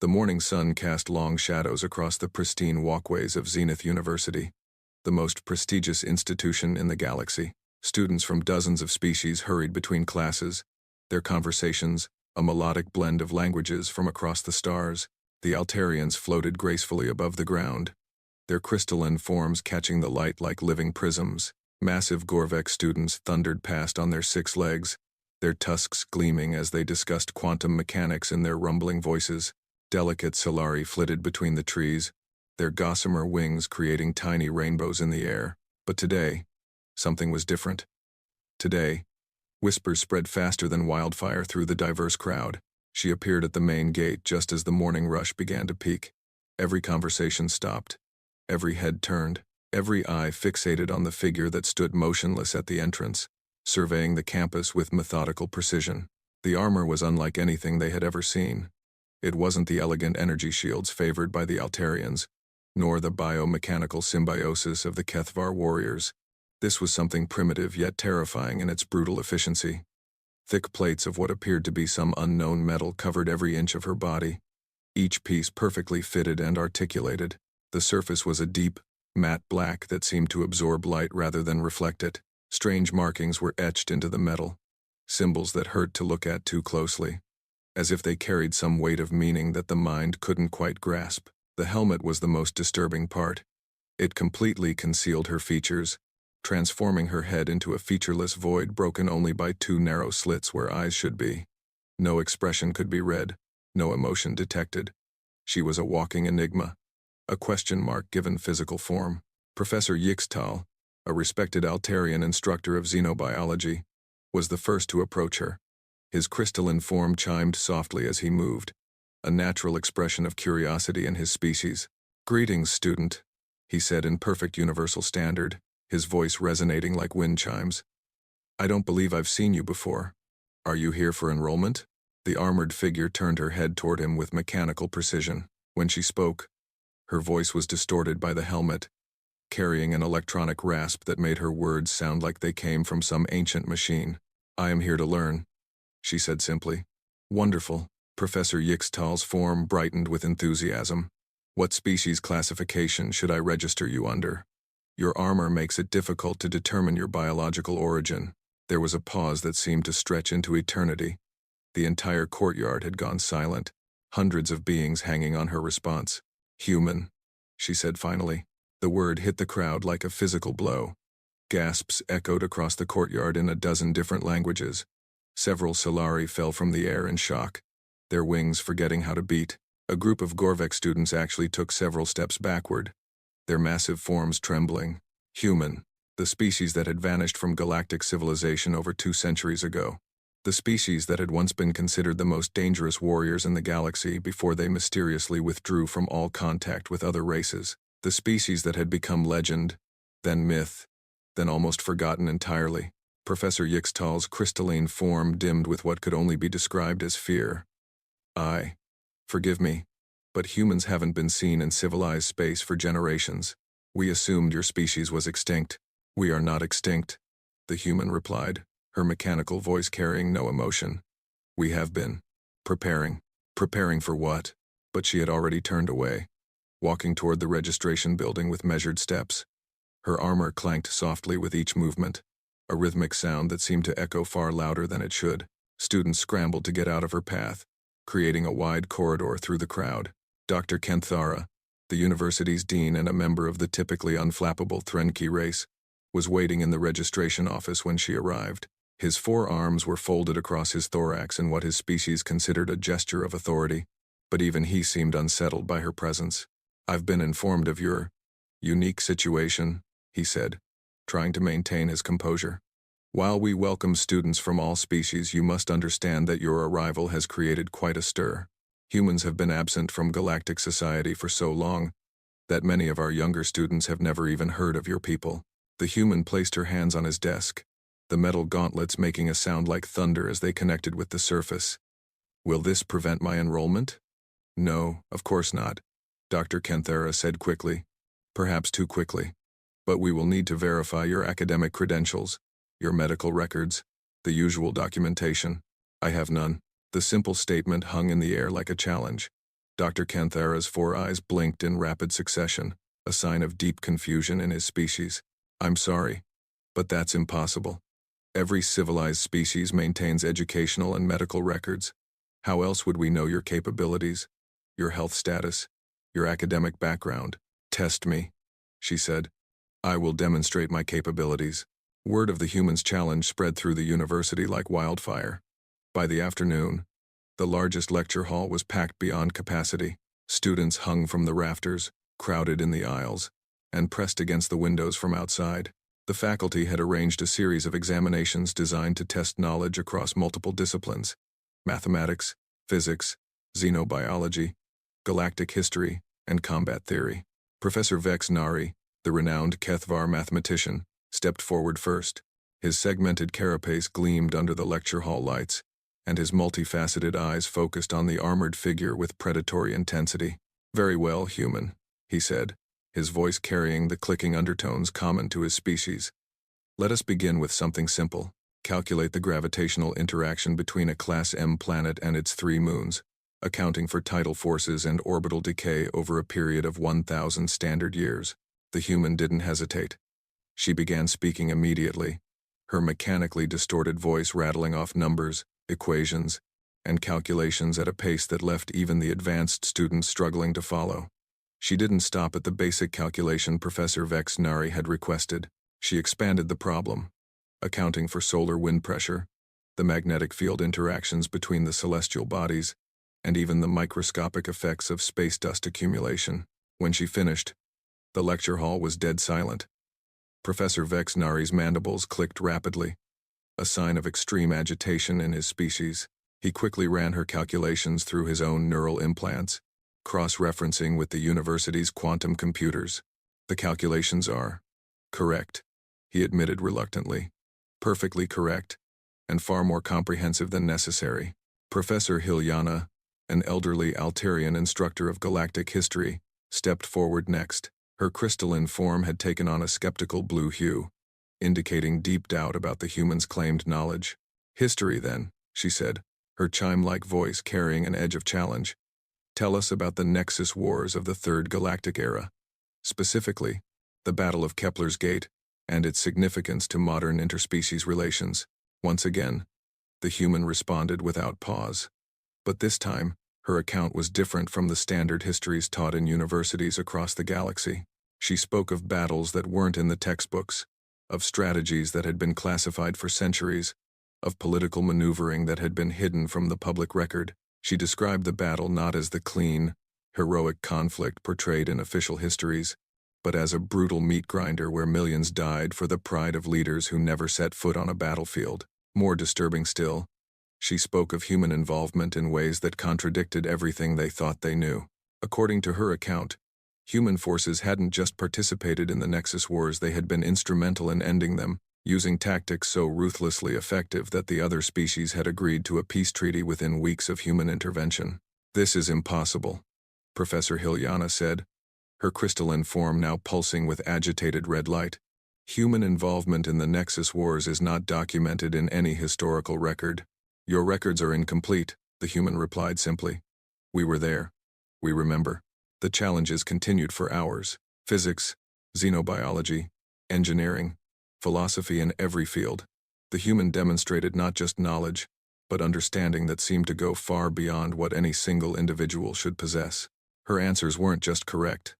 The morning sun cast long shadows across the pristine walkways of Zenith University, the most prestigious institution in the galaxy. Students from dozens of species hurried between classes, their conversations a melodic blend of languages from across the stars. The Altarians floated gracefully above the ground, their crystalline forms catching the light like living prisms. Massive Gorvek students thundered past on their 6 legs, their tusks gleaming as they discussed quantum mechanics in their rumbling voices. Delicate Solari flitted between the trees, their gossamer wings creating tiny rainbows in the air. But today, something was different. Today, whispers spread faster than wildfire through the diverse crowd. She appeared at the main gate just as the morning rush began to peak. Every conversation stopped. Every head turned. Every eye fixated on the figure that stood motionless at the entrance, surveying the campus with methodical precision. The armor was unlike anything they had ever seen. It wasn't the elegant energy shields favored by the Altarians, nor the biomechanical symbiosis of the Kethvar warriors. This was something primitive yet terrifying in its brutal efficiency. Thick plates of what appeared to be some unknown metal covered every inch of her body, each piece perfectly fitted and articulated. The surface was a deep, matte black that seemed to absorb light rather than reflect it. Strange markings were etched into the metal, symbols that hurt to look at too closely, as if they carried some weight of meaning that the mind couldn't quite grasp. The helmet was the most disturbing part. It completely concealed her features, transforming her head into a featureless void broken only by 2 narrow slits where eyes should be. No expression could be read, no emotion detected. She was a walking enigma, a question mark given physical form. Professor Yixtal, a respected Altarian instructor of xenobiology, was the first to approach her. His crystalline form chimed softly as he moved, a natural expression of curiosity in his species. "Greetings, student," he said in perfect universal standard, his voice resonating like wind chimes. "I don't believe I've seen you before. Are you here for enrollment?" The armored figure turned her head toward him with mechanical precision. When she spoke, her voice was distorted by the helmet, carrying an electronic rasp that made her words sound like they came from some ancient machine. "I am here to learn," she said simply. "Wonderful." Professor Yixtal's form brightened with enthusiasm. "What species classification should I register you under? Your armor makes it difficult to determine your biological origin." There was a pause that seemed to stretch into eternity. The entire courtyard had gone silent, hundreds of beings hanging on her response. "Human," she said finally. The word hit the crowd like a physical blow. Gasps echoed across the courtyard in a dozen different languages. Several Solari fell from the air in shock, their wings forgetting how to beat. A group of Gorvek students actually took several steps backward, their massive forms trembling. Human, the species that had vanished from galactic civilization over 2 centuries ago. The species that had once been considered the most dangerous warriors in the galaxy before they mysteriously withdrew from all contact with other races. The species that had become legend, then myth, then almost forgotten entirely. Professor Yixtal's crystalline form dimmed with what could only be described as fear. Forgive me, but humans haven't been seen in civilized space for generations. We assumed your species was extinct." "We are not extinct," the human replied, her mechanical voice carrying no emotion. "We have been preparing." "Preparing for what?" But she had already turned away, walking toward the registration building with measured steps. Her armor clanked softly with each movement, a rhythmic sound that seemed to echo far louder than it should. Students scrambled to get out of her path, creating a wide corridor through the crowd. Dr. Kenthara, the university's dean and a member of the typically unflappable Threnki race, was waiting in the registration office when she arrived. His 4 arms were folded across his thorax in what his species considered a gesture of authority, but even he seemed unsettled by her presence. "I've been informed of your unique situation," he said, trying to maintain his composure. "While we welcome students from all species, you must understand that your arrival has created quite a stir. Humans have been absent from galactic society for so long that many of our younger students have never even heard of your people." The human placed her hands on his desk, the metal gauntlets making a sound like thunder as they connected with the surface. "Will this prevent my enrollment?" "No, of course not," Dr. Kenthara said quickly, perhaps too quickly. "But we will need to verify your academic credentials, your medical records, the usual documentation." "I have none." The simple statement hung in the air like a challenge. Dr. Canthara's four eyes blinked in rapid succession, a sign of deep confusion in his species. I'm sorry, but that's impossible. Every civilized species maintains educational and medical records. How else would we know your capabilities, your health status, your academic background? Test me, she said. I will demonstrate my capabilities. Word of the humans' challenge spread through the university like wildfire. By the afternoon, the largest lecture hall was packed beyond capacity. Students hung from the rafters, crowded in the aisles, and pressed against the windows from outside. The faculty had arranged a series of examinations designed to test knowledge across multiple disciplines: mathematics, physics, xenobiology, galactic history, and combat theory. Professor Vex Nari, the renowned Kethvar mathematician, stepped forward first. His segmented carapace gleamed under the lecture hall lights, and his multifaceted eyes focused on the armored figure with predatory intensity. "Very well, human," he said, his voice carrying the clicking undertones common to his species. "Let us begin with something simple. Calculate the gravitational interaction between a Class M planet and its 3 moons, accounting for tidal forces and orbital decay over a period of 1,000 standard years." The human didn't hesitate. She began speaking immediately, her mechanically distorted voice rattling off numbers, equations, and calculations at a pace that left even the advanced students struggling to follow. She didn't stop at the basic calculation Professor Vex Nari had requested. She expanded the problem, accounting for solar wind pressure, the magnetic field interactions between the celestial bodies, and even the microscopic effects of space dust accumulation. When she finished, the lecture hall was dead silent. Professor Vex Nari's mandibles clicked rapidly, a sign of extreme agitation in his species. He quickly ran her calculations through his own neural implants, cross-referencing with the university's quantum computers. "The calculations are correct," he admitted reluctantly. "Perfectly correct, and far more comprehensive than necessary." Professor Hilyana, an elderly Altarian instructor of galactic history, stepped forward next. Her crystalline form had taken on a skeptical blue hue, indicating deep doubt about the human's claimed knowledge. "History, then," she said, her chime-like voice carrying an edge of challenge. "Tell us about the Nexus Wars of the Third Galactic Era, specifically, the Battle of Kepler's Gate and its significance to modern interspecies relations." Once again, the human responded without pause. But this time, her account was different from the standard histories taught in universities across the galaxy. She spoke of battles that weren't in the textbooks, of strategies that had been classified for centuries, of political maneuvering that had been hidden from the public record. She described the battle not as the clean, heroic conflict portrayed in official histories, but as a brutal meat grinder where millions died for the pride of leaders who never set foot on a battlefield. More disturbing still, she spoke of human involvement in ways that contradicted everything they thought they knew. According to her account, human forces hadn't just participated in the Nexus Wars, they had been instrumental in ending them, using tactics so ruthlessly effective that the other species had agreed to a peace treaty within weeks of human intervention. "This is impossible," Professor Hilyana said, her crystalline form now pulsing with agitated red light. "Human involvement in the Nexus Wars is not documented in any historical record." "Your records are incomplete," the human replied simply. "We were there. We remember." The challenges continued for hours. Physics, xenobiology, engineering, philosophy in every field. The human demonstrated not just knowledge, but understanding that seemed to go far beyond what any single individual should possess. Her answers weren't just correct.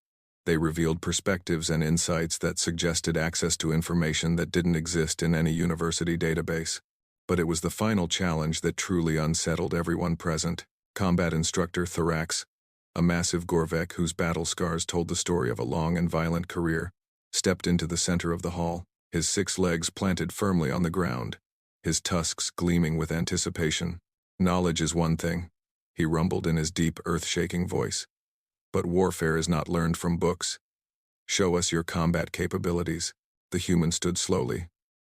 They revealed perspectives and insights that suggested access to information that didn't exist in any university database. But it was the final challenge that truly unsettled everyone present. Combat instructor Thorax, a massive Gorvek whose battle scars told the story of a long and violent career, stepped into the center of the hall, his 6 legs planted firmly on the ground, his tusks gleaming with anticipation. "Knowledge is one thing," he rumbled in his deep, earth-shaking voice. "But warfare is not learned from books. Show us your combat capabilities." The human stood slowly,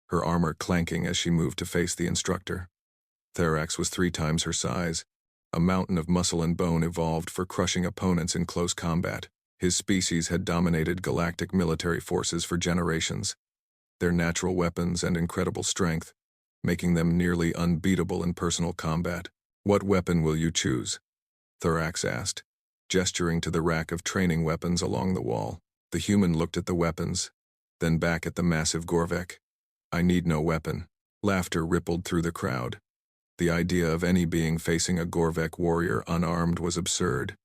her armor clanking as she moved to face the instructor. Thorax was 3 times her size, a mountain of muscle and bone evolved for crushing opponents in close combat. His species had dominated galactic military forces for generations, their natural weapons and incredible strength, making them nearly unbeatable in personal combat. "What weapon will you choose?" Thorax asked, gesturing to the rack of training weapons along the wall. The human looked at the weapons, then back at the massive Gorvek. "I need no weapon." Laughter rippled through the crowd. The idea of any being facing a Gorvek warrior unarmed was absurd.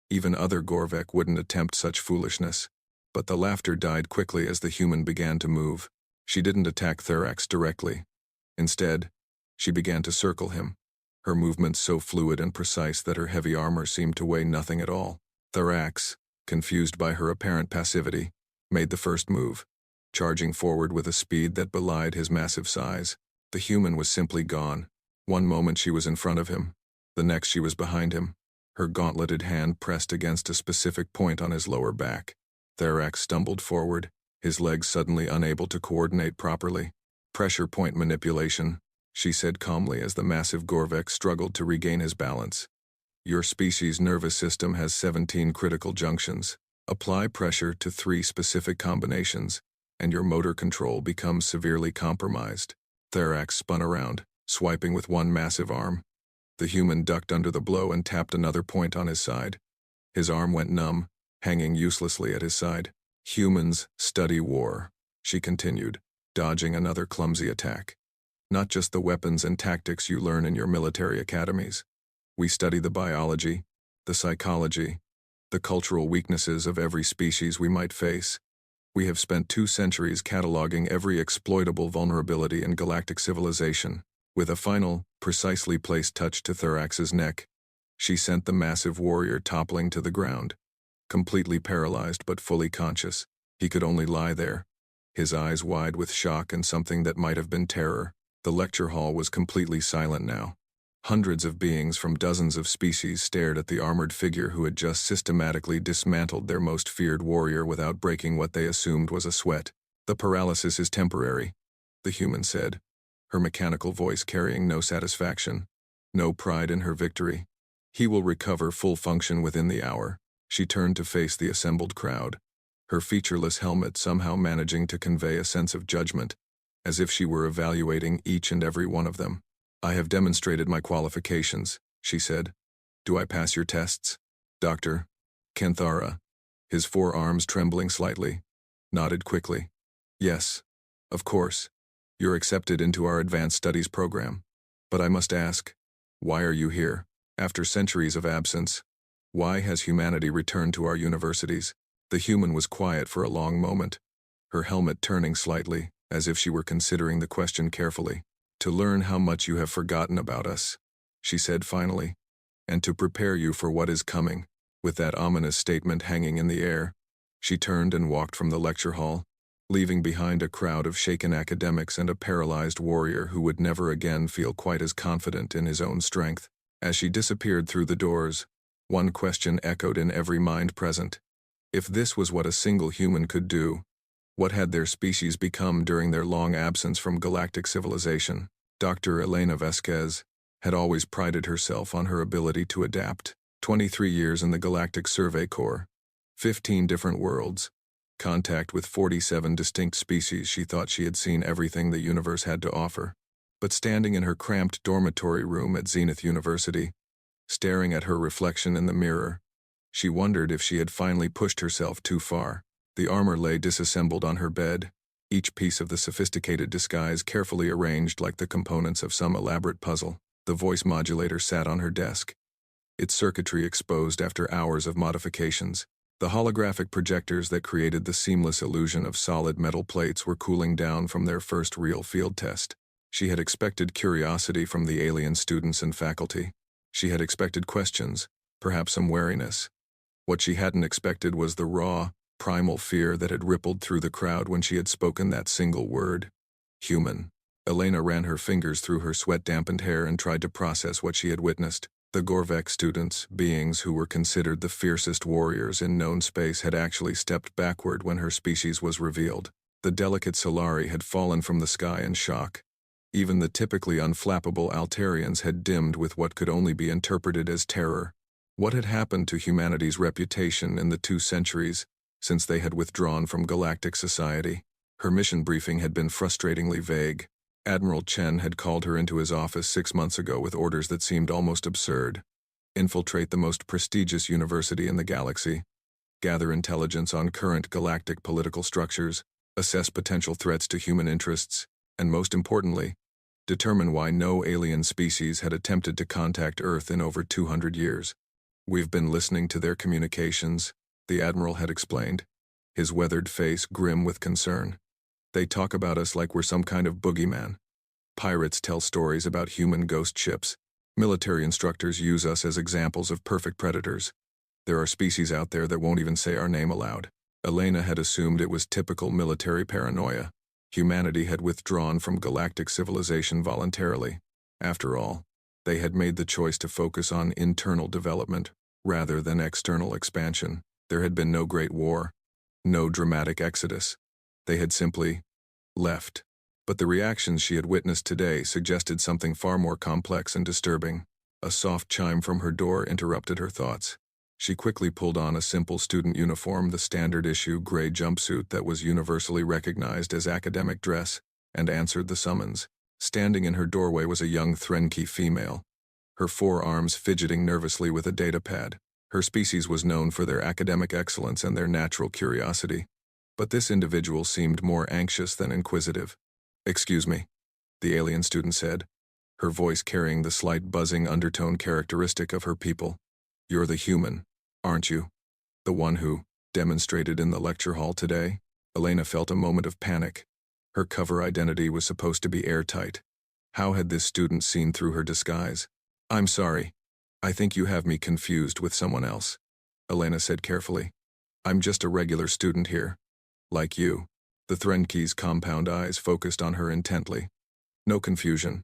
Even other Gorvek wouldn't attempt such foolishness. But the laughter died quickly as the human began to move. She didn't attack Thorax directly. Instead, she began to circle him, her movements so fluid and precise that her heavy armor seemed to weigh nothing at all. Thorax, confused by her apparent passivity, made the first move, charging forward with a speed that belied his massive size. The human was simply gone. One moment she was in front of him, the next she was behind him, her gauntleted hand pressed against a specific point on his lower back. Thorax stumbled forward, his legs suddenly unable to coordinate properly. "Pressure point manipulation," she said calmly as the massive Gorvek struggled to regain his balance. "Your species' nervous system has 17 critical junctions. Apply pressure to 3 specific combinations, and your motor control becomes severely compromised." Thorax spun around, swiping with one massive arm. The human ducked under the blow and tapped another point on his side. His arm went numb, hanging uselessly at his side. "Humans study war," she continued, dodging another clumsy attack. "Not just the weapons and tactics you learn in your military academies. We study the biology, the psychology, the cultural weaknesses of every species we might face. We have spent 2 centuries cataloging every exploitable vulnerability in galactic civilization." With a final, precisely placed touch to Thorax's neck, she sent the massive warrior toppling to the ground. Completely paralyzed but fully conscious, he could only lie there, his eyes wide with shock and something that might have been terror. The lecture hall was completely silent now. Hundreds of beings from dozens of species stared at the armored figure who had just systematically dismantled their most feared warrior without breaking what they assumed was a sweat. "The paralysis is temporary," the human said, her mechanical voice carrying no satisfaction, no pride in her victory. "He will recover full function within the hour." She turned to face the assembled crowd, her featureless helmet somehow managing to convey a sense of judgment, as if she were evaluating each and every one of them. "I have demonstrated my qualifications," she said. "Do I pass your tests?" Dr. Kenthara, his forearms trembling slightly, nodded quickly. "Yes, of course. You're accepted into our advanced studies program. But I must ask, why are you here? After centuries of absence, why has humanity returned to our universities?" The human was quiet for a long moment, her helmet turning slightly, as if she were considering the question carefully. "To learn how much you have forgotten about us," she said finally, "and to prepare you for what is coming." With that ominous statement hanging in the air, she turned and walked from the lecture hall, leaving behind a crowd of shaken academics and a paralyzed warrior who would never again feel quite as confident in his own strength. As she disappeared through the doors, one question echoed in every mind present. If this was what a single human could do, what had their species become during their long absence from galactic civilization? Dr. Elena Vasquez had always prided herself on her ability to adapt. 23 years in the Galactic Survey Corps, 15 different worlds, contact with 47 distinct species. She thought she had seen everything the universe had to offer. But standing in her cramped dormitory room at Zenith University, staring at her reflection in the mirror, she wondered if she had finally pushed herself too far. The armor lay disassembled on her bed, each piece of the sophisticated disguise carefully arranged like the components of some elaborate puzzle. The voice modulator sat on her desk, its circuitry exposed after hours of modifications. The holographic projectors that created the seamless illusion of solid metal plates were cooling down from their first real field test. She had expected curiosity from the alien students and faculty. She had expected questions, perhaps some wariness. What she hadn't expected was the raw, primal fear that had rippled through the crowd when she had spoken that single word. Human. Elena ran her fingers through her sweat-dampened hair and tried to process what she had witnessed. The Gorvek students, beings who were considered the fiercest warriors in known space, had actually stepped backward when her species was revealed. The delicate Solari had fallen from the sky in shock. Even the typically unflappable Altarians had dimmed with what could only be interpreted as terror. What had happened to humanity's reputation in the 2 centuries since they had withdrawn from galactic society? Her mission briefing had been frustratingly vague. Admiral Chen had called her into his office 6 months ago with orders that seemed almost absurd. infiltrate the most prestigious university in the galaxy, gather intelligence on current galactic political structures, assess potential threats to human interests, and most importantly, determine why no alien species had attempted to contact Earth in over 200 years. We've been listening to their communications, the Admiral had explained, his weathered face grim with concern. They talk about us like we're some kind of boogeyman. Pirates tell stories about human ghost ships. Military instructors use us as examples of perfect predators. There are species out there that won't even say our name aloud. Elena had assumed it was typical military paranoia. Humanity had withdrawn from galactic civilization voluntarily. After all, they had made the choice to focus on internal development rather than external expansion. There had been no great war, no dramatic exodus. They had simply left. But the reactions she had witnessed today suggested something far more complex and disturbing. A soft chime from her door interrupted her thoughts. She quickly pulled on a simple student uniform, the standard-issue gray jumpsuit that was universally recognized as academic dress, and answered the summons. Standing in her doorway was a young Threnki female, her forearms fidgeting nervously with a datapad. Her species was known for their academic excellence and their natural curiosity. But this individual seemed more anxious than inquisitive. "Excuse me," the alien student said, her voice carrying the slight buzzing undertone characteristic of her people. "You're the human, aren't you? The one who demonstrated in the lecture hall today?" Elena felt a moment of panic. Her cover identity was supposed to be airtight. How had this student seen through her disguise? "I'm sorry. I think you have me confused with someone else," Elena said carefully. "I'm just a regular student here. Like you." The Threnki's compound eyes focused on her intently. "No confusion.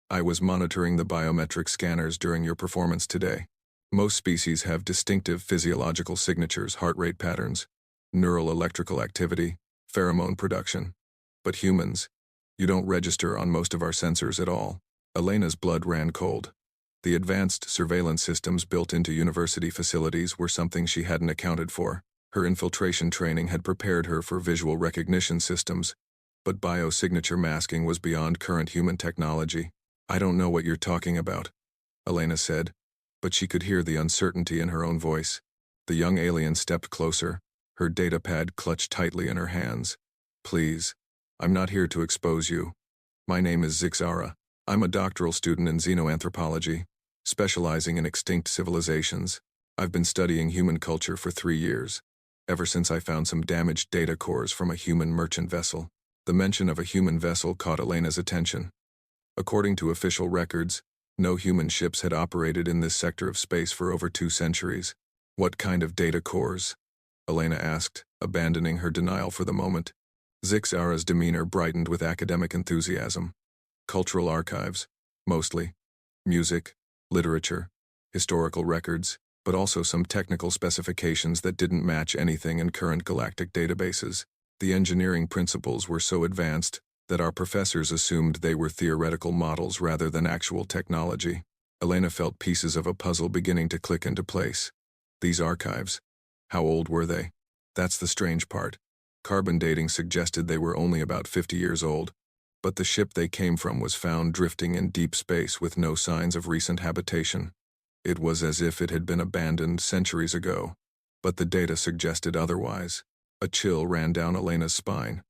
I was monitoring the biometric scanners during your performance today. Most species have distinctive physiological signatures, heart rate patterns, neural electrical activity, pheromone production. But humans, you don't register on most of our sensors at all." Elena's blood ran cold. The advanced surveillance systems built into university facilities were something she hadn't accounted for. Her infiltration training had prepared her for visual recognition systems, but biosignature masking was beyond current human technology. "I don't know what you're talking about," Elena said, but she could hear the uncertainty in her own voice. The young alien stepped closer, her datapad clutched tightly in her hands. "Please, I'm not here to expose you. My name is Zixara. I'm a doctoral student in xenoanthropology, specializing in extinct civilizations. I've been studying human culture for 3 years, ever since I found some damaged data cores from a human merchant vessel." The mention of a human vessel caught Elena's attention. According to official records, no human ships had operated in this sector of space for over 2 centuries. "What kind of data cores?" Elena asked, abandoning her denial for the moment. Zixara's demeanor brightened with academic enthusiasm. "Cultural archives, mostly. Music, literature, historical records, but also some technical specifications that didn't match anything in current galactic databases. The engineering principles were so advanced that our professors assumed they were theoretical models rather than actual technology." Elena felt pieces of a puzzle beginning to click into place. These archives, how old were they? That's the strange part. Carbon dating suggested they were only about 50 years old, but the ship they came from was found drifting in deep space with no signs of recent habitation. It was as if it had been abandoned centuries ago, but the data suggested otherwise. A chill ran down Elena's spine.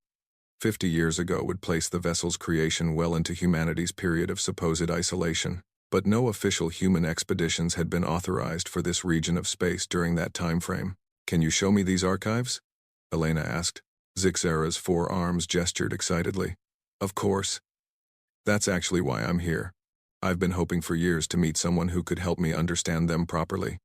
50 years ago would place the vessel's creation well into humanity's period of supposed isolation, but no official human expeditions had been authorized for this region of space during that time frame. "Can you show me these archives?" Elena asked. Zixara's forearms gestured excitedly. "Of course. That's actually why I'm here. I've been hoping for years to meet someone who could help me understand them properly.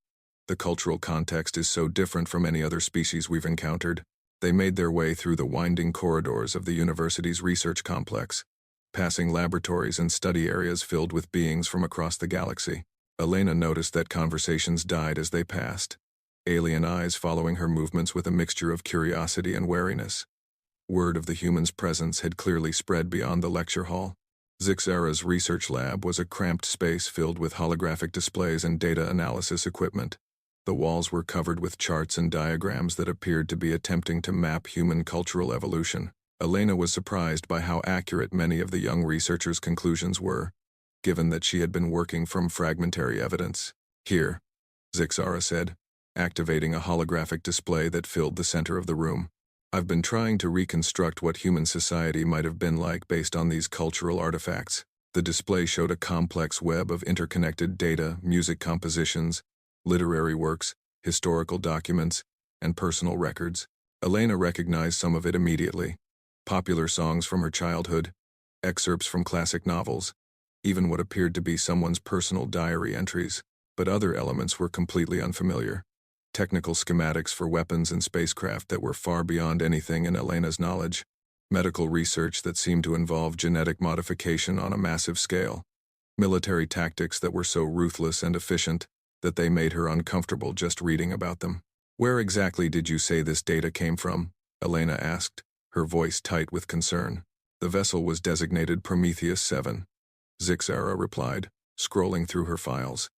The cultural context is so different from any other species we've encountered." They made their way through the winding corridors of the university's research complex, passing laboratories and study areas filled with beings from across the galaxy. Elena noticed that conversations died as they passed, alien eyes following her movements with a mixture of curiosity and wariness. Word of the human's presence had clearly spread beyond the lecture hall. Zixara's research lab was a cramped space filled with holographic displays and data analysis equipment. The walls were covered with charts and diagrams that appeared to be attempting to map human cultural evolution. Elena was surprised by how accurate many of the young researchers' conclusions were, given that she had been working from fragmentary evidence. "Here," Zixara said, activating a holographic display that filled the center of the room. I've been trying to reconstruct what human society might have been like based on these cultural artifacts. The display showed a complex web of interconnected data, music compositions, literary works, historical documents, and personal records. Elena recognized some of it immediately. Popular songs from her childhood, excerpts from classic novels, even what appeared to be someone's personal diary entries. But other elements were completely unfamiliar. Technical schematics for weapons and spacecraft that were far beyond anything in Elena's knowledge. Medical research that seemed to involve genetic modification on a massive scale. Military tactics that were so ruthless and efficient that they made her uncomfortable just reading about them. Where exactly did you say this data came from? Elena asked, her voice tight with concern. The vessel was designated Prometheus 7. Zixara replied, scrolling through her files.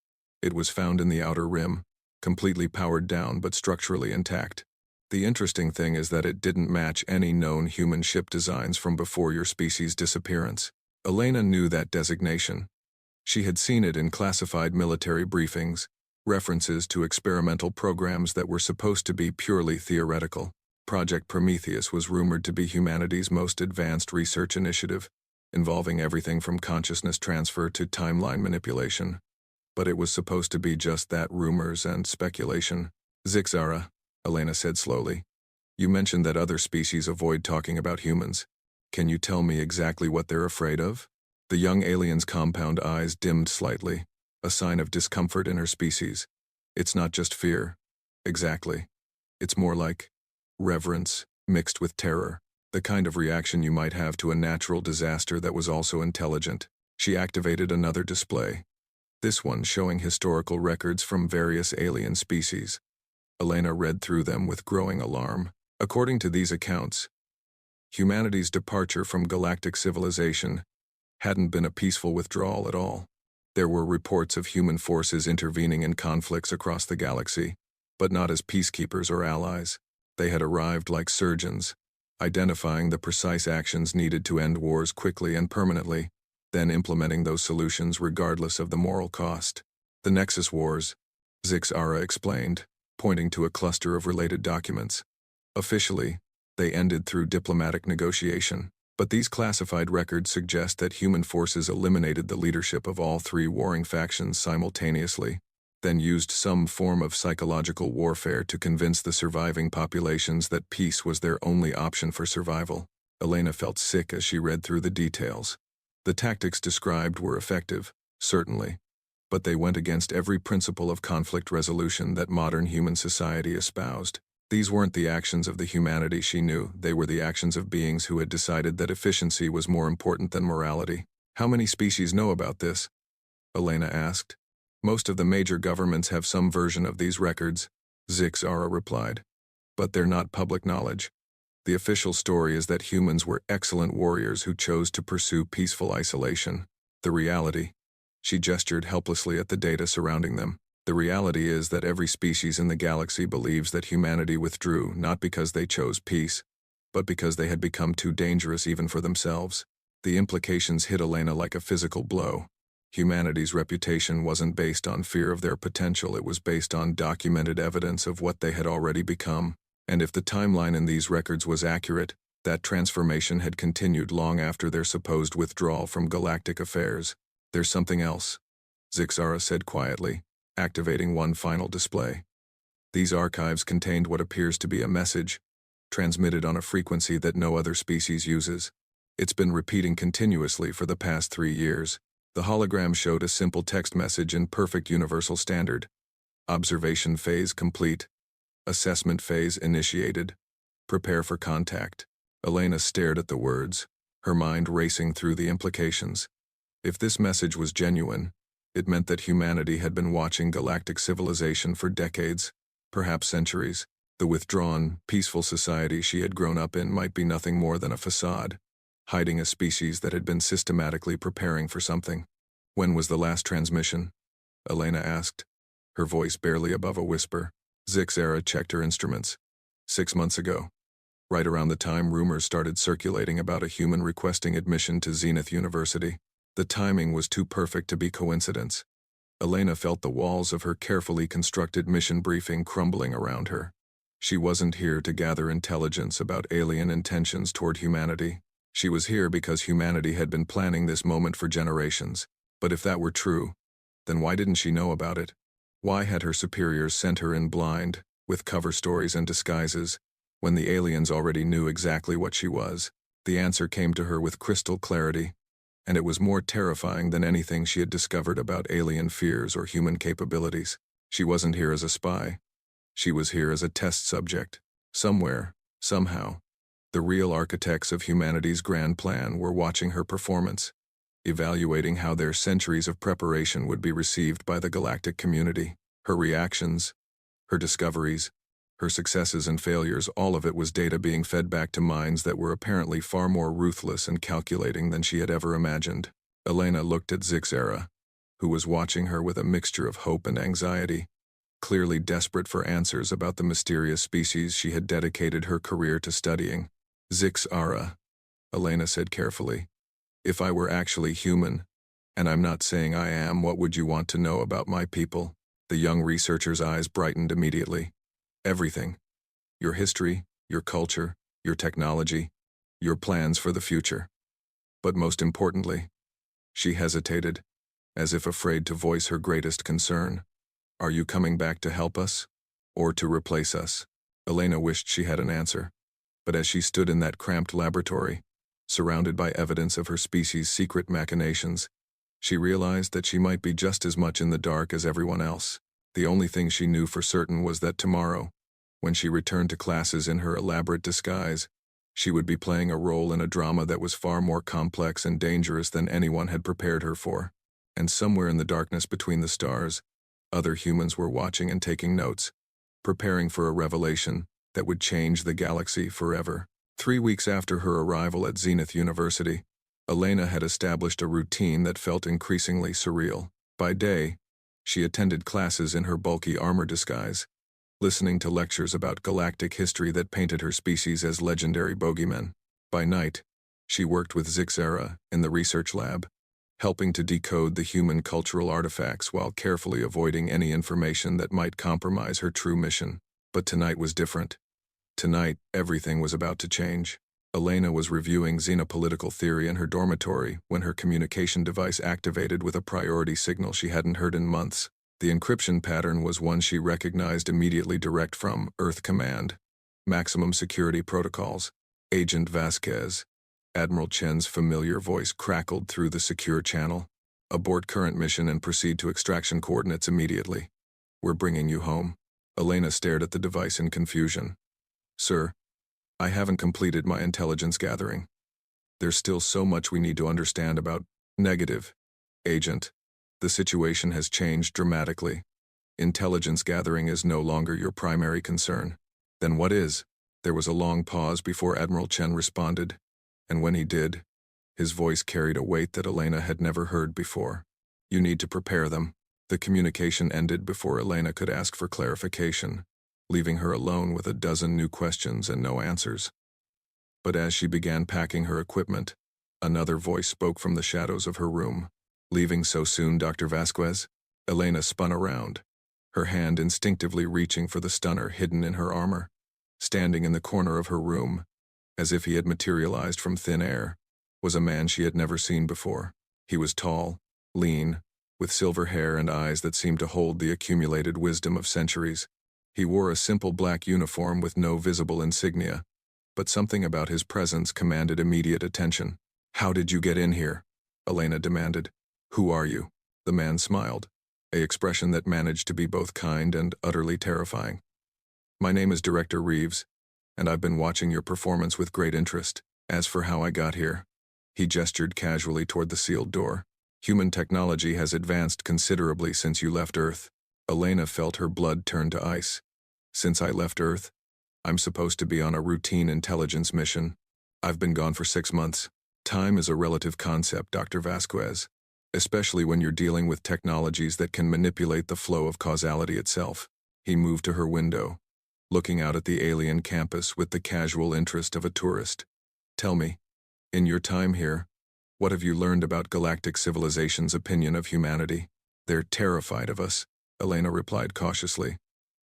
It was found in the outer rim, completely powered down but structurally intact. The interesting thing is that it didn't match any known human ship designs from before your species' disappearance. Elena knew that designation. She had seen it in classified military briefings, references to experimental programs that were supposed to be purely theoretical. Project Prometheus was rumored to be humanity's most advanced research initiative, involving everything from consciousness transfer to timeline manipulation. But it was supposed to be just that, rumors and speculation. Zixara, Elena said slowly. You mentioned that other species avoid talking about humans. Can you tell me exactly what they're afraid of? The young alien's compound eyes dimmed slightly, a sign of discomfort in her species. It's not just fear. Exactly. It's more like reverence mixed with terror, the kind of reaction you might have to a natural disaster that was also intelligent. She activated another display, this one showing historical records from various alien species. Elena read through them with growing alarm. According to these accounts, humanity's departure from galactic civilization hadn't been a peaceful withdrawal at all. There were reports of human forces intervening in conflicts across the galaxy, but not as peacekeepers or allies. They had arrived like surgeons, identifying the precise actions needed to end wars quickly and permanently, then implementing those solutions regardless of the moral cost. The Nexus Wars, Zixara explained, pointing to a cluster of related documents. Officially, they ended through diplomatic negotiation, but these classified records suggest that human forces eliminated the leadership of all three warring factions simultaneously, then used some form of psychological warfare to convince the surviving populations that peace was their only option for survival. Elena felt sick as she read through the details. The tactics described were effective, certainly, but they went against every principle of conflict resolution that modern human society espoused. These weren't the actions of the humanity she knew, they were the actions of beings who had decided that efficiency was more important than morality. How many species know about this? Elena asked. Most of the major governments have some version of these records, Zixara replied. But they're not public knowledge. The official story is that humans were excellent warriors who chose to pursue peaceful isolation. The reality, she gestured helplessly at the data surrounding them. The reality is that every species in the galaxy believes that humanity withdrew not because they chose peace, but because they had become too dangerous even for themselves. The implications hit Elena like a physical blow. Humanity's reputation wasn't based on fear of their potential, it was based on documented evidence of what they had already become. And if the timeline in these records was accurate, that transformation had continued long after their supposed withdrawal from galactic affairs. There's something else, Zixara said quietly, activating one final display. These archives contained what appears to be a message, transmitted on a frequency that no other species uses. It's been repeating continuously for the past 3 years. The hologram showed a simple text message in perfect universal standard. Observation phase complete. Assessment phase initiated. Prepare for contact. Elena stared at the words, her mind racing through the implications. If this message was genuine, it meant that humanity had been watching galactic civilization for decades, perhaps centuries. The withdrawn, peaceful society she had grown up in might be nothing more than a facade, hiding a species that had been systematically preparing for something. When was the last transmission? Elena asked, her voice barely above a whisper. Zixara checked her instruments. 6 months ago, right around the time rumors started circulating about a human requesting admission to Zenith University. The timing was too perfect to be coincidence. Elena felt the walls of her carefully constructed mission briefing crumbling around her. She wasn't here to gather intelligence about alien intentions toward humanity. She was here because humanity had been planning this moment for generations. But if that were true, then why didn't she know about it? Why had her superiors sent her in blind, with cover stories and disguises, when the aliens already knew exactly what she was? The answer came to her with crystal clarity, and it was more terrifying than anything she had discovered about alien fears or human capabilities. She wasn't here as a spy. She was here as a test subject. Somewhere, somehow, the real architects of humanity's grand plan were watching her performance, evaluating how their centuries of preparation would be received by the galactic community. Her reactions, her discoveries, her successes and failures, all of it was data being fed back to minds that were apparently far more ruthless and calculating than she had ever imagined. Elena looked at Zixera, who was watching her with a mixture of hope and anxiety, clearly desperate for answers about the mysterious species she had dedicated her career to studying. Zixera, Elena said carefully, if I were actually human, and I'm not saying I am, what would you want to know about my people? The young researcher's eyes brightened immediately. Everything. Your history, your culture, your technology, your plans for the future. But most importantly, she hesitated, as if afraid to voice her greatest concern. Are you coming back to help us? Or to replace us? Elena wished she had an answer. But as she stood in that cramped laboratory, surrounded by evidence of her species' secret machinations, she realized that she might be just as much in the dark as everyone else. The only thing she knew for certain was that tomorrow, when she returned to classes in her elaborate disguise, she would be playing a role in a drama that was far more complex and dangerous than anyone had prepared her for. And somewhere in the darkness between the stars, other humans were watching and taking notes, preparing for a revelation that would change the galaxy forever. 3 weeks after her arrival at Zenith University, Elena had established a routine that felt increasingly surreal. By day, she attended classes in her bulky armor disguise, listening to lectures about galactic history that painted her species as legendary bogeymen. By night, she worked with Zixera in the research lab, helping to decode the human cultural artifacts while carefully avoiding any information that might compromise her true mission. But tonight was different. Tonight, everything was about to change. Elena was reviewing xenopolitical theory in her dormitory when her communication device activated with a priority signal she hadn't heard in months. The encryption pattern was one she recognized immediately, direct from Earth Command. Maximum security protocols. Agent Vasquez. Admiral Chen's familiar voice crackled through the secure channel. Abort current mission and proceed to extraction coordinates immediately. We're bringing you home. Elena stared at the device in confusion. Sir, I haven't completed my intelligence gathering. There's still so much we need to understand about. Negative. Agent, the situation has changed dramatically. Intelligence gathering is no longer your primary concern. Then what is? There was a long pause before Admiral Chen responded, and when he did, his voice carried a weight that Elena had never heard before. You need to prepare them. The communication ended before Elena could ask for clarification, leaving her alone with a dozen new questions and no answers. But as she began packing her equipment, another voice spoke from the shadows of her room. Leaving so soon, Dr. Vasquez? Elena spun around, her hand instinctively reaching for the stunner hidden in her armor. Standing in the corner of her room, as if he had materialized from thin air, was a man she had never seen before. He was tall, lean, with silver hair and eyes that seemed to hold the accumulated wisdom of centuries. He wore a simple black uniform with no visible insignia, but something about his presence commanded immediate attention. How did you get in here? Elena demanded. Who are you? The man smiled, an expression that managed to be both kind and utterly terrifying. My name is Director Reeves, and I've been watching your performance with great interest. As for how I got here, he gestured casually toward the sealed door. Human technology has advanced considerably since you left Earth. Elena felt her blood turn to ice. Since I left Earth, I'm supposed to be on a routine intelligence mission. I've been gone for 6 months. Time is a relative concept, Dr. Vasquez, especially when you're dealing with technologies that can manipulate the flow of causality itself. He moved to her window, looking out at the alien campus with the casual interest of a tourist. Tell me, in your time here, what have you learned about galactic civilization's opinion of humanity? They're terrified of us, Elena replied cautiously.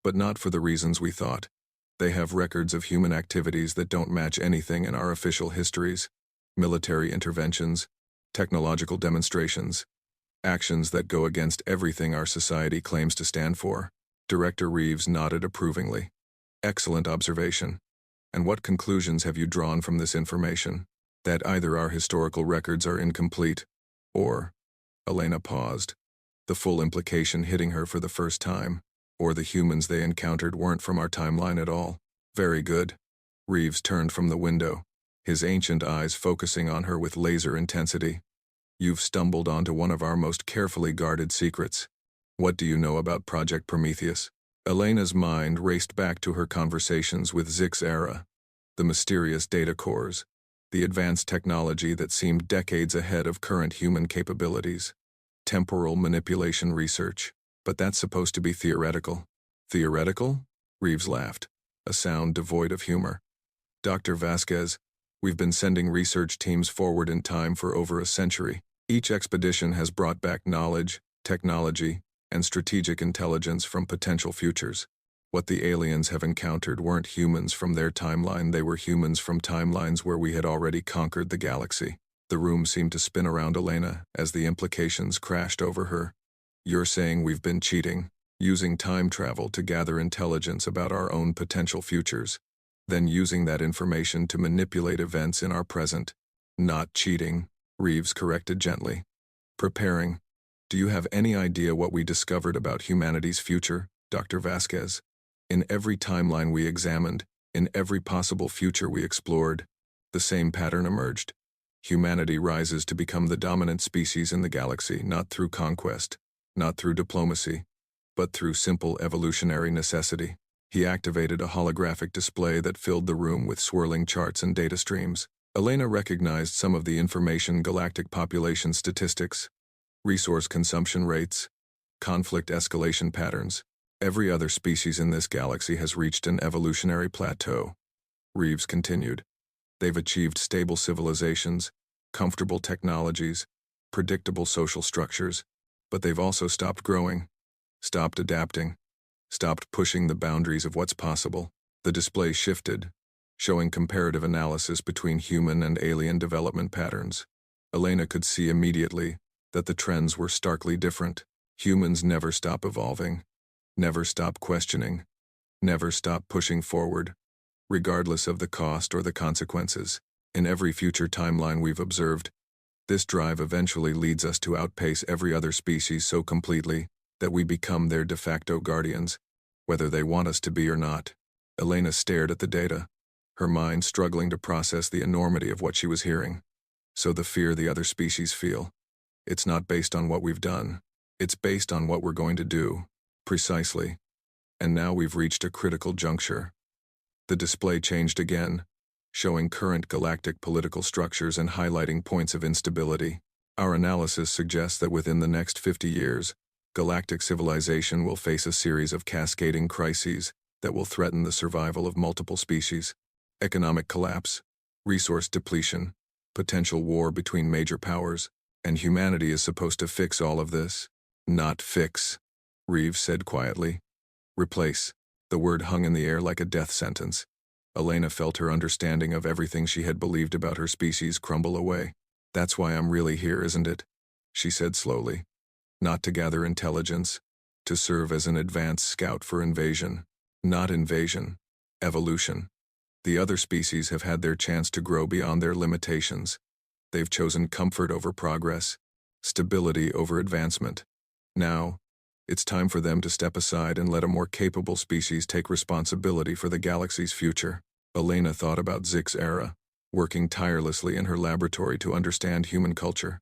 But not for the reasons we thought. They have records of human activities that don't match anything in our official histories. Military interventions, technological demonstrations, actions that go against everything our society claims to stand for. Director Reeves nodded approvingly. Excellent observation. And what conclusions have you drawn from this information? That either our historical records are incomplete, or... Elena paused, the full implication hitting her for the first time, or the humans they encountered weren't from our timeline at all. Very good. Reeves turned from the window, his ancient eyes focusing on her with laser intensity. You've stumbled onto one of our most carefully guarded secrets. What do you know about Project Prometheus? Elena's mind raced back to her conversations with Zix era, the mysterious data cores, the advanced technology that seemed decades ahead of current human capabilities. Temporal manipulation research. But that's supposed to be theoretical. Theoretical? Reeves laughed, a sound devoid of humor. Dr. Vasquez, we've been sending research teams forward in time for over a century. Each expedition has brought back knowledge, technology, and strategic intelligence from potential futures. What the aliens have encountered weren't humans from their timeline, they were humans from timelines where we had already conquered the galaxy. The room seemed to spin around Elena as the implications crashed over her. You're saying we've been cheating, using time travel to gather intelligence about our own potential futures, then using that information to manipulate events in our present. Not cheating, Reeves corrected gently. Preparing. Do you have any idea what we discovered about humanity's future, Dr. Vasquez? In every timeline we examined, in every possible future we explored, the same pattern emerged. Humanity rises to become the dominant species in the galaxy, not through conquest, not through diplomacy, but through simple evolutionary necessity. He activated a holographic display that filled the room with swirling charts and data streams. Elena recognized some of the information: galactic population statistics, resource consumption rates, conflict escalation patterns. Every other species in this galaxy has reached an evolutionary plateau. Reeves continued. They've achieved stable civilizations, comfortable technologies, predictable social structures, but they've also stopped growing, stopped adapting, stopped pushing the boundaries of what's possible. The display shifted, showing comparative analysis between human and alien development patterns. Elena could see immediately that the trends were starkly different. Humans never stop evolving, never stop questioning, never stop pushing forward, regardless of the cost or the consequences. In every future timeline we've observed, this drive eventually leads us to outpace every other species so completely that we become their de facto guardians, whether they want us to be or not. Elena stared at the data, her mind struggling to process the enormity of what she was hearing. So the fear the other species feel, it's not based on what we've done, it's based on what we're going to do. Precisely. And now we've reached a critical juncture. The display changed again, showing current galactic political structures and highlighting points of instability. Our analysis suggests that within the next 50 years, galactic civilization will face a series of cascading crises that will threaten the survival of multiple species. Economic collapse, resource depletion, potential war between major powers, and humanity is supposed to fix all of this. Not fix, Reeves said quietly. Replace. The word hung in the air like a death sentence. Elena felt her understanding of everything she had believed about her species crumble away. That's why I'm really here, isn't it? She said slowly. Not to gather intelligence, to serve as an advance scout for invasion. Not invasion, evolution. The other species have had their chance to grow beyond their limitations. They've chosen comfort over progress, stability over advancement. Now, it's time for them to step aside and let a more capable species take responsibility for the galaxy's future. Elena thought about Zix era, working tirelessly in her laboratory to understand human culture.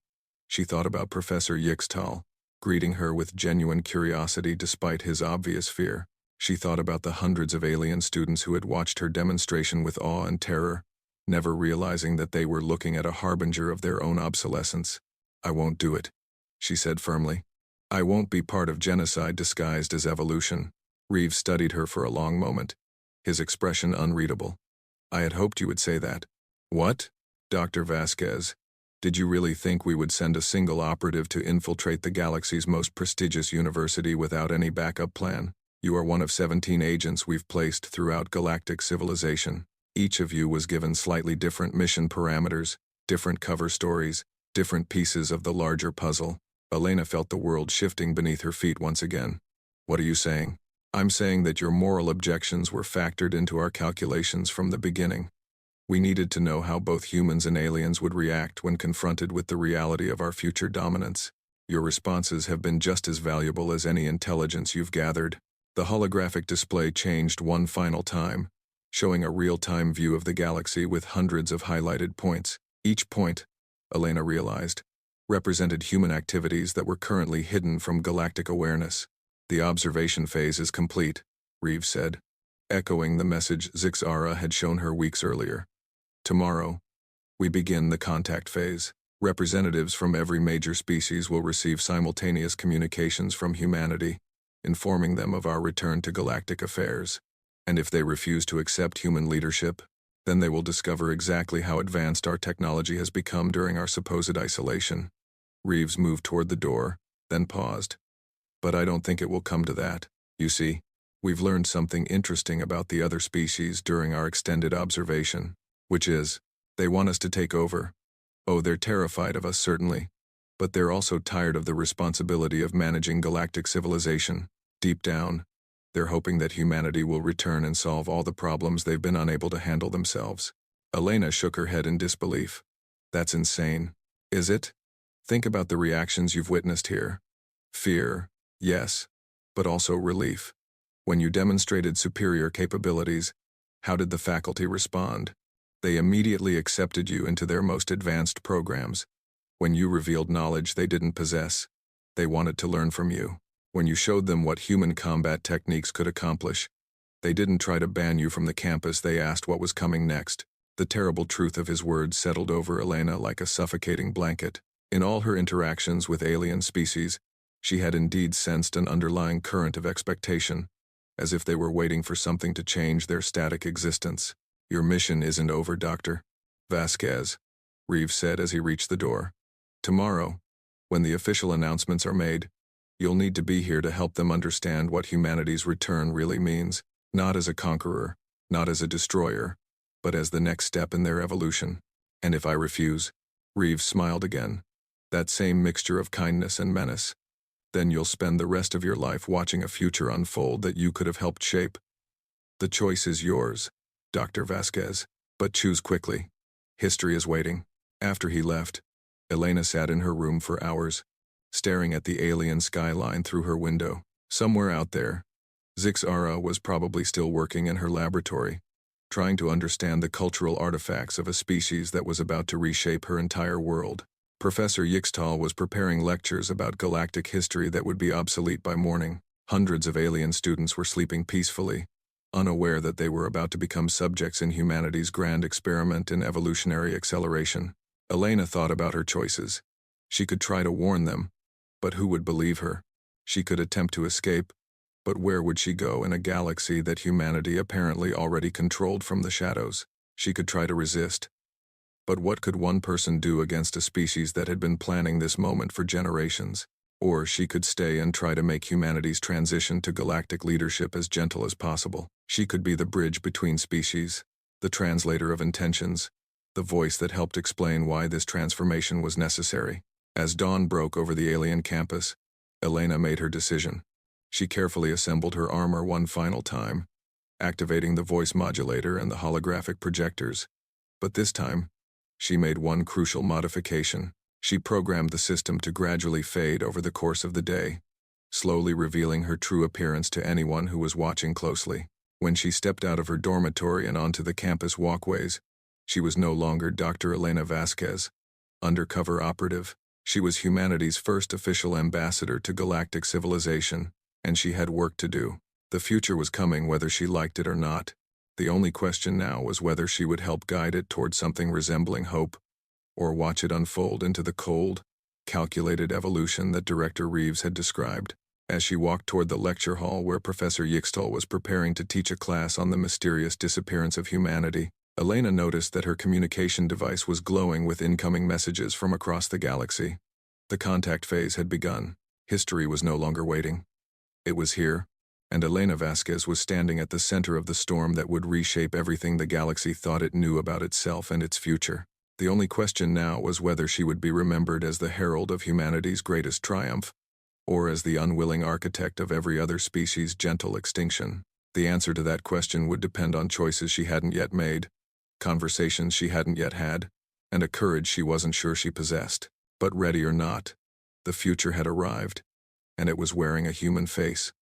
She thought about Professor Yixtal, greeting her with genuine curiosity despite his obvious fear. She thought about the hundreds of alien students who had watched her demonstration with awe and terror, never realizing that they were looking at a harbinger of their own obsolescence. I won't do it, she said firmly. I won't be part of genocide disguised as evolution. Reeves studied her for a long moment, his expression unreadable. I had hoped you would say that. What? Dr. Vasquez, Did you really think we would send a single operative to infiltrate the galaxy's most prestigious university without any backup plan? You are one of 17 agents we've placed throughout galactic civilization. Each of you was given slightly different mission parameters, different cover stories, different pieces of the larger puzzle. Elena felt the world shifting beneath her feet once again. What are you saying? I'm saying that your moral objections were factored into our calculations from the beginning. We needed to know how both humans and aliens would react when confronted with the reality of our future dominance. Your responses have been just as valuable as any intelligence you've gathered. The holographic display changed one final time, showing a real-time view of the galaxy with hundreds of highlighted points. Each point, Elena realized, represented human activities that were currently hidden from galactic awareness. The observation phase is complete, Reeves said, echoing the message Zixara had shown her weeks earlier. Tomorrow, we begin the contact phase. Representatives from every major species will receive simultaneous communications from humanity, informing them of our return to galactic affairs. And if they refuse to accept human leadership, then they will discover exactly how advanced our technology has become during our supposed isolation. Reeves moved toward the door, then paused. But I don't think it will come to that. You see, we've learned something interesting about the other species during our extended observation, which is, they want us to take over. Oh, they're terrified of us, certainly, but they're also tired of the responsibility of managing galactic civilization. Deep down, they're hoping that humanity will return and solve all the problems they've been unable to handle themselves. Elena shook her head in disbelief. That's insane. Is it? Think about the reactions you've witnessed here. Fear, yes, but also relief. When you demonstrated superior capabilities, how did the faculty respond? They immediately accepted you into their most advanced programs. When you revealed knowledge they didn't possess, they wanted to learn from you. When you showed them what human combat techniques could accomplish, they didn't try to ban you from the campus, they asked what was coming next. The terrible truth of his words settled over Elena like a suffocating blanket. In all her interactions with alien species, she had indeed sensed an underlying current of expectation, as if they were waiting for something to change their static existence. Your mission isn't over, Dr. Vasquez, Reeves said as he reached the door. Tomorrow, when the official announcements are made, you'll need to be here to help them understand what humanity's return really means, not as a conqueror, not as a destroyer, but as the next step in their evolution. And if I refuse, Reeves smiled again, that same mixture of kindness and menace, then you'll spend the rest of your life watching a future unfold that you could have helped shape. The choice is yours, Dr. Vasquez, but choose quickly. History is waiting. After he left, Elena sat in her room for hours, staring at the alien skyline through her window. Somewhere out there, Zixara was probably still working in her laboratory, trying to understand the cultural artifacts of a species that was about to reshape her entire world. Professor Yixtal was preparing lectures about galactic history that would be obsolete by morning. Hundreds of alien students were sleeping peacefully, unaware that they were about to become subjects in humanity's grand experiment in evolutionary acceleration. Elena thought about her choices. She could try to warn them, but who would believe her? She could attempt to escape, but where would she go in a galaxy that humanity apparently already controlled from the shadows? She could try to resist. But what could one person do against a species that had been planning this moment for generations? Or she could stay and try to make humanity's transition to galactic leadership as gentle as possible. She could be the bridge between species, the translator of intentions, the voice that helped explain why this transformation was necessary. As dawn broke over the alien campus, Elena made her decision. She carefully assembled her armor one final time, activating the voice modulator and the holographic projectors. But this time, she made one crucial modification. She programmed the system to gradually fade over the course of the day, slowly revealing her true appearance to anyone who was watching closely. When she stepped out of her dormitory and onto the campus walkways, she was no longer Dr. Elena Vasquez, undercover operative. She was humanity's first official ambassador to galactic civilization, and she had work to do. The future was coming whether she liked it or not. The only question now was whether she would help guide it toward something resembling hope, or watch it unfold into the cold, calculated evolution that Director Reeves had described. As she walked toward the lecture hall where Professor Yixtal was preparing to teach a class on the mysterious disappearance of humanity, Elena noticed that her communication device was glowing with incoming messages from across the galaxy. The contact phase had begun. History was no longer waiting. It was here, and Elena Vasquez was standing at the center of the storm that would reshape everything the galaxy thought it knew about itself and its future. The only question now was whether she would be remembered as the herald of humanity's greatest triumph, or as the unwilling architect of every other species' gentle extinction. The answer to that question would depend on choices she hadn't yet made, conversations she hadn't yet had, and a courage she wasn't sure she possessed. But ready or not, the future had arrived, and it was wearing a human face.